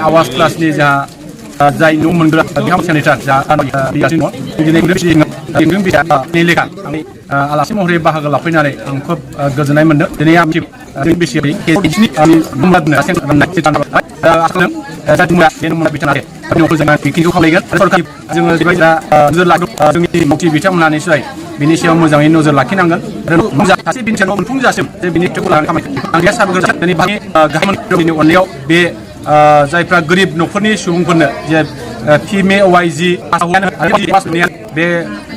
आवाज क्लासनि जा जाय न' मोनग्रा बिहाम सेनेटार जा दिनै लेखा आलासि महरै बाहागो लाफैनानै आं खोब गोजोननाय मोनदों। दिनै आं बिथांमोना निश्चय बिनि सायाव मोजाङै नोजोर लाखिनांगोन सासे बिनसेनाव मोनफुंजासिम जे बिनि फिथाइखौ लानानै खामानि दिनै अननायाव बे जायफ्रा गोरिब न'खरनि सुबुंफोरनो जे PMAYG बे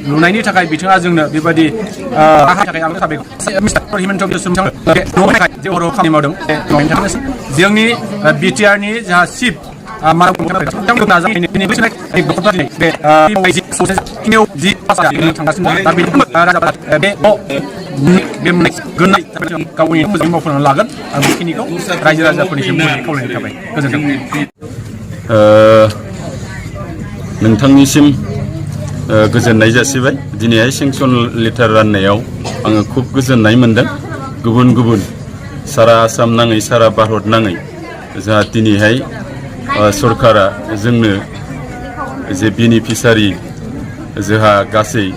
लुनायनि थाखाय बिथाङा जोंनो बेबायदि थाखाय आं साबायखर मिस्टार हिमन्त बिश्व जे हराव खामानि मावदों जोंनि बिटिआरनि जा चिफ गावनि मोजाङै मावफुंनानै लागोन आं बेखिनिखौ रायजो राजाफोरनिसिम खावलायनाय थाबाय। गोजोन्थों। नोंथांनिसिम गोजोननाय जासिबाय। दिनैहाय सेंसन लेटार राननायाव आङो खुब गोजोननाय मोनदों। गुबुन गुबुन सारा आसाम नाङै सारा भारत नाङै जोंहा दिनैहाय सरकारा जोंनो जे बेनिफिसारि जोंहा गासै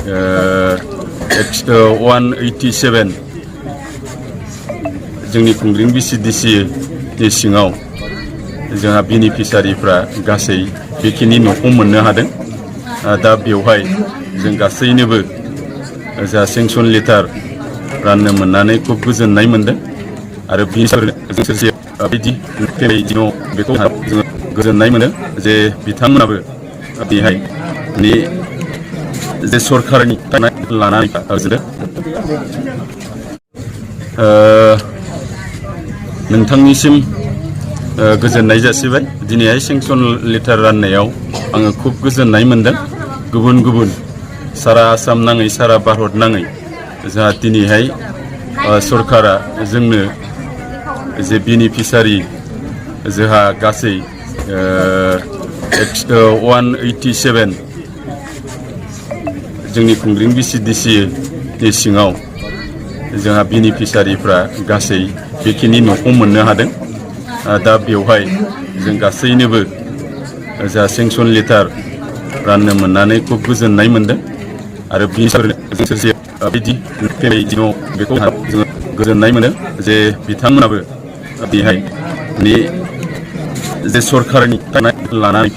187 जोंनि खुंग्रिं BCDC नि सिङाव जोंहा बेनिफिसारिफ्रा गासै बेखिनि न'खौ मोननो हादों। दा बेवहाय जों गासैनोबो जा सेंसन लेटार राननो मोननानै खुब गोजोननाय मोनदों आरो बिदि बेखौ जोङो गोजोननाय मोनो जे बिथांमोनाबो बेहाय जे सरकारनि लानानै नोंथांनिसिम गोजोननाय जासिबाय। दिनैहाय सेंसन लेटार राननायाव आङो खुब गोजोननाय मोनदों। गुबुन गुबुन सारा आसाम नाङै सारा भारत नाङै जोंहा दिनैहाय सरकारा जोंनो जे बेनिफिसारि जोंहा गासै 187 जोंनि खुंग्रिं BCDC नि सिङाव जोंहा बेनिफिसारिफ्रा गासै बेखिनि न'खौ मोननो हादों। दा बेवहाय जों गासैनोबो जा सेंसन लेटार राननो मोननानै खुब गोजोननाय मोनदों आरो बिदि बेखौ जोङो गोजोननाय मोनो जे बिथांमोनाबो बेहाय जे सरकारनि लानानै